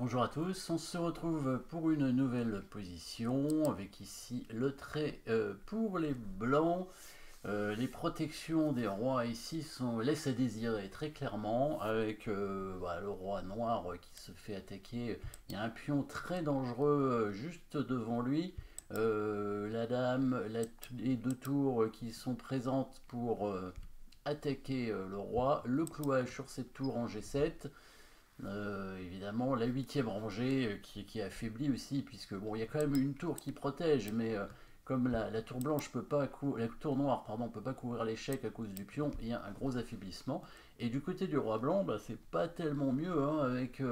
Bonjour à tous, on se retrouve pour une nouvelle position avec ici le trait pour les blancs. Les protections des rois ici laissent à désirer très clairement avec le roi noir qui se fait attaquer. Il y a un pion très dangereux juste devant lui. La dame, les deux tours qui sont présentes pour attaquer le roi. Le clouage sur cette tour en G7. Évidemment, la huitième rangée qui est affaiblie aussi, puisque bon, il y a quand même une tour qui protège, mais comme la tour blanche peut pas la tour noire pardon peut pas couvrir l'échec à cause du pion, il y a un gros affaiblissement. Et du côté du roi blanc, bah, c'est pas tellement mieux hein, avec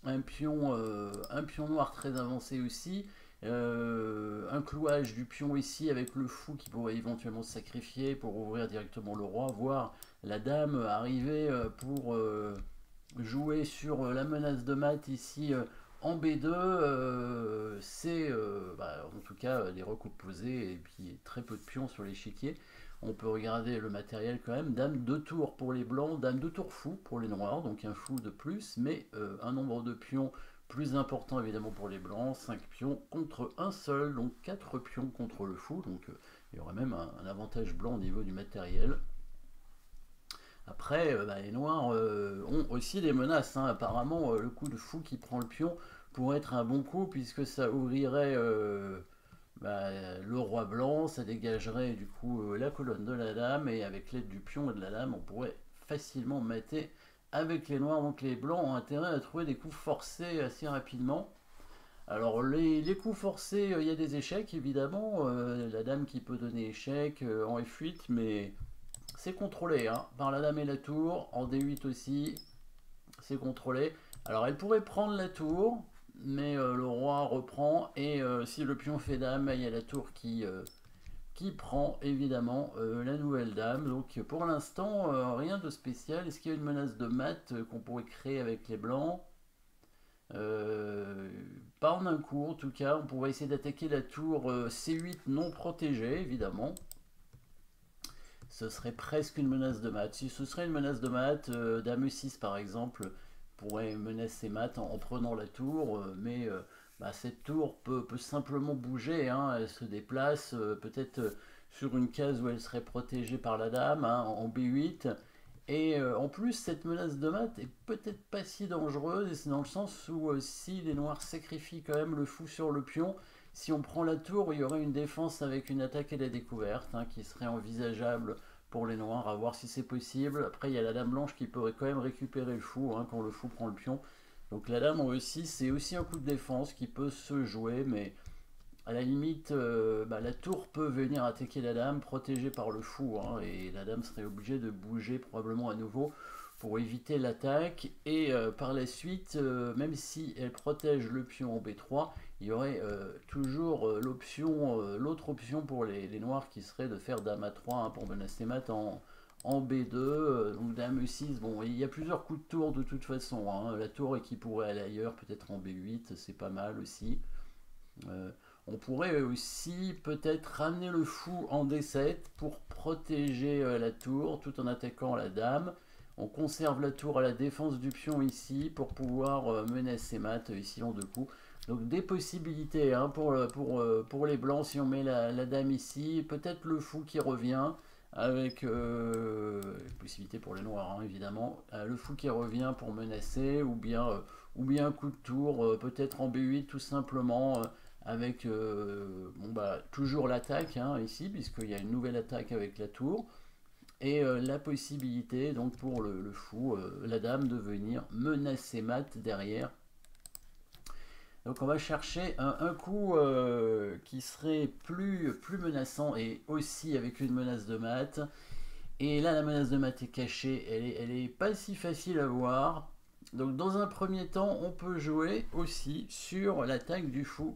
un pion noir très avancé aussi. Un clouage du pion ici avec le fou qui pourrait éventuellement se sacrifier pour ouvrir directement le roi, voire la dame arriver pour jouer sur la menace de mat ici en B2, c'est en tout cas les recoupes posées et puis très peu de pions sur l'échiquier. On peut regarder le matériel quand même. Dame 2 tours pour les blancs, dame 2 tours fou pour les noirs, donc un fou de plus, mais un nombre de pions plus important évidemment pour les blancs, 5 pions contre un seul, donc 4 pions contre le fou, donc il y aurait même un avantage blanc au niveau du matériel. Après, les noirs ont aussi des menaces, hein. Apparemment, le coup de fou qui prend le pion pourrait être un bon coup, puisque ça ouvrirait le roi blanc, ça dégagerait du coup la colonne de la dame, et avec l'aide du pion et de la dame, on pourrait facilement mater avec les noirs. Donc les blancs ont intérêt à trouver des coups forcés assez rapidement. Alors les coups forcés, il y a des échecs évidemment, la dame qui peut donner échec en F8, mais c'est contrôlé hein, par la dame et la tour, en D8 aussi, c'est contrôlé. Alors elle pourrait prendre la tour, mais le roi reprend, et si le pion fait dame, il y a la tour qui prend évidemment la nouvelle dame. Donc pour l'instant, rien de spécial. Est-ce qu'il y a une menace de mat qu'on pourrait créer avec les blancs? Pas en un coup en tout cas. On pourrait essayer d'attaquer la tour C8 non protégée évidemment. Ce serait presque une menace de mat. Si ce serait une menace de mat, dame e6 par exemple pourrait menacer mat en prenant la tour, mais cette tour peut simplement bouger, hein. Elle se déplace peut-être sur une case où elle serait protégée par la dame hein, en B8. Et en plus, cette menace de mat est peut-être pas si dangereuse, et c'est dans le sens où si les noirs sacrifient quand même le fou sur le pion, si on prend la tour, il y aurait une défense avec une attaque à la découverte hein, qui serait envisageable pour les noirs, à voir si c'est possible. Après, il y a la dame blanche qui pourrait quand même récupérer le fou hein, quand le fou prend le pion. Donc la dame en E6, c'est aussi un coup de défense qui peut se jouer, mais à la limite, la tour peut venir attaquer la dame, protégée par le fou, hein, et la dame serait obligée de bouger probablement à nouveau pour éviter l'attaque. Et par la suite, même si elle protège le pion en B3, il y aurait toujours l'autre option pour les noirs qui serait de faire dame A3 hein, pour menacer mat en B2. Donc dame E6, bon, il y a plusieurs coups de tour de toute façon. Hein, la tour qui pourrait aller ailleurs, peut-être en B8, c'est pas mal aussi. On pourrait aussi peut-être ramener le fou en D7 pour protéger la tour tout en attaquant la dame. On conserve la tour à la défense du pion ici pour pouvoir menacer mat ici en deux coups. Donc des possibilités hein, pour les blancs si on met la dame ici. Peut-être le fou qui revient avec possibilité pour les noirs hein, évidemment. Le fou qui revient pour menacer ou bien un coup de tour peut-être en B8 tout simplement avec toujours l'attaque hein, ici, puisqu'il y a une nouvelle attaque avec la tour, et la possibilité donc pour le fou, la dame, de venir menacer mat derrière. Donc on va chercher un coup qui serait plus menaçant, et aussi avec une menace de mat. Et là la menace de mat est cachée, elle est pas si facile à voir. Donc dans un premier temps, on peut jouer aussi sur l'attaque du fou.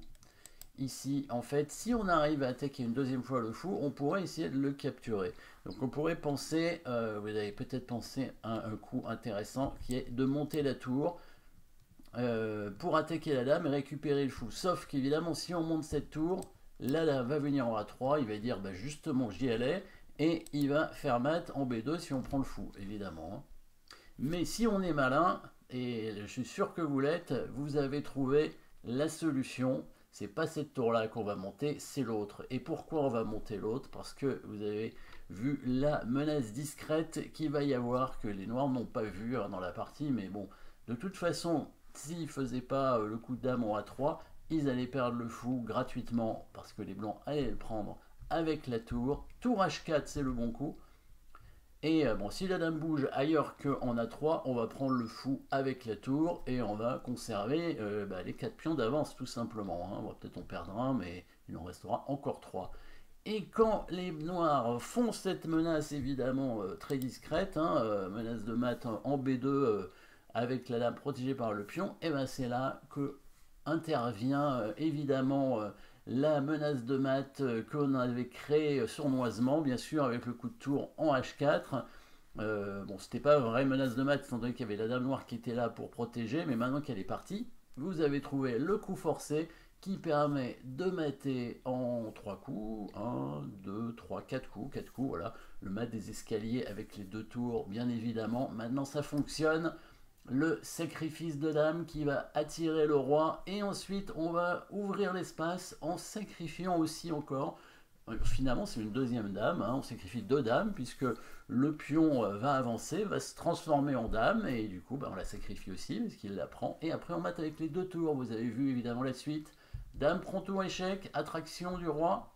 Ici, en fait, si on arrive à attaquer une deuxième fois le fou, on pourrait essayer de le capturer. Donc on pourrait penser, vous avez peut-être pensé à un coup intéressant qui est de monter la tour pour attaquer la dame et récupérer le fou. Sauf qu'évidemment, si on monte cette tour, la dame va venir en A3, il va dire justement j'y allais, et il va faire mat en B2 si on prend le fou, évidemment. Mais si on est malin, et je suis sûr que vous l'êtes, vous avez trouvé la solution. C'est pas cette tour-là qu'on va monter, c'est l'autre. Et pourquoi on va monter l'autre? Parce que vous avez vu la menace discrète qu'il va y avoir, que les noirs n'ont pas vu hein, dans la partie. Mais bon, de toute façon, s'ils ne faisaient pas le coup de dame en A3, ils allaient perdre le fou gratuitement, parce que les blancs allaient le prendre avec la tour. Tour H4, c'est le bon coup. Et bon, si la dame bouge ailleurs qu'en A3, on va prendre le fou avec la tour et on va conserver les 4 pions d'avance tout simplement. Hein. Bon, peut-être on perdra un, mais il en restera encore 3. Et quand les noirs font cette menace évidemment très discrète, hein, menace de mat en B2 avec la dame protégée par le pion, et ben c'est là que intervient évidemment la menace de mat qu'on avait créée sournoisement, bien sûr, avec le coup de tour en H4. Bon, c'était pas une vraie menace de mat, étant donné qu'il y avait la dame noire qui était là pour protéger, mais maintenant qu'elle est partie, vous avez trouvé le coup forcé qui permet de mater en 3 coups, 1, 2, 3, 4 coups, 4 coups, voilà, le mat des escaliers avec les 2 tours, bien évidemment. Maintenant, ça fonctionne. Le sacrifice de dame qui va attirer le roi et ensuite on va ouvrir l'espace en sacrifiant aussi encore, finalement c'est une deuxième dame, hein, on sacrifie 2 dames puisque le pion va avancer, va se transformer en dame et du coup on la sacrifie aussi parce qu'il la prend et après on mate avec les 2 tours. Vous avez vu évidemment la suite, dame prend tour échec, attraction du roi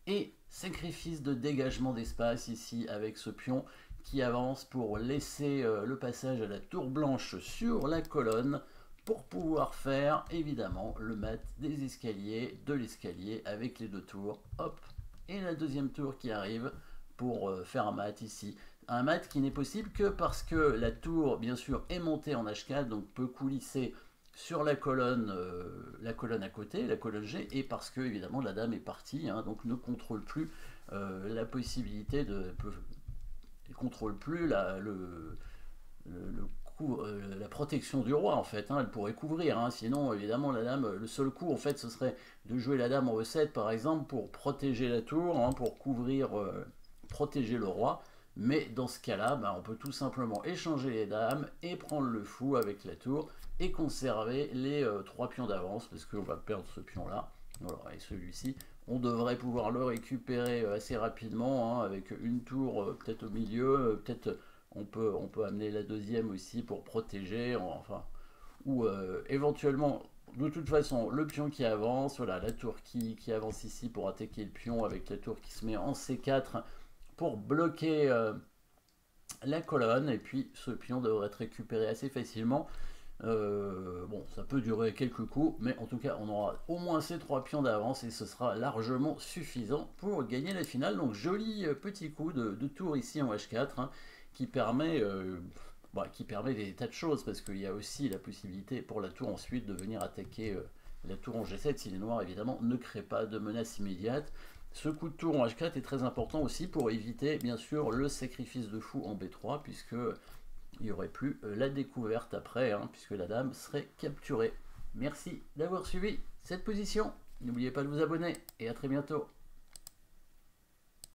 et sacrifice de dégagement d'espace ici avec ce pion qui avance pour laisser le passage à la tour blanche sur la colonne pour pouvoir faire évidemment le mat des escaliers, de l'escalier avec les 2 tours, hop, et la deuxième tour qui arrive pour faire un mat ici. Un mat qui n'est possible que parce que la tour bien sûr est montée en H4, donc peut coulisser sur la colonne à côté, la colonne G, et parce que évidemment la dame est partie, hein, donc ne contrôle plus la possibilité de... contrôle plus la protection du roi en fait, hein, elle pourrait couvrir, hein, sinon évidemment la dame, le seul coup en fait ce serait de jouer la dame en E7 par exemple pour protéger la tour, hein, pour couvrir, protéger le roi, mais dans ce cas là on peut tout simplement échanger les dames et prendre le fou avec la tour et conserver les 3 pions d'avance parce qu'on va perdre ce pion là. Voilà, et celui-ci on devrait pouvoir le récupérer assez rapidement, hein, avec une tour peut-être au milieu, peut-être on peut amener la deuxième aussi pour protéger, enfin, ou éventuellement, de toute façon, le pion qui avance, voilà, la tour qui avance ici pour attaquer le pion avec la tour qui se met en C4 pour bloquer la colonne, et puis ce pion devrait être récupéré assez facilement. Bon, ça peut durer quelques coups, mais en tout cas, on aura au moins ces 3 pions d'avance et ce sera largement suffisant pour gagner la finale. Donc, joli petit coup de tour ici en H4 hein, qui permet des tas de choses parce qu'il y a aussi la possibilité pour la tour ensuite de venir attaquer la tour en G7 si les noirs évidemment ne créent pas de menace immédiate. Ce coup de tour en H4 est très important aussi pour éviter bien sûr le sacrifice de fou en B3 puisque il n'y aurait plus la découverte après, hein, puisque la dame serait capturée. Merci d'avoir suivi cette position. N'oubliez pas de vous abonner et à très bientôt.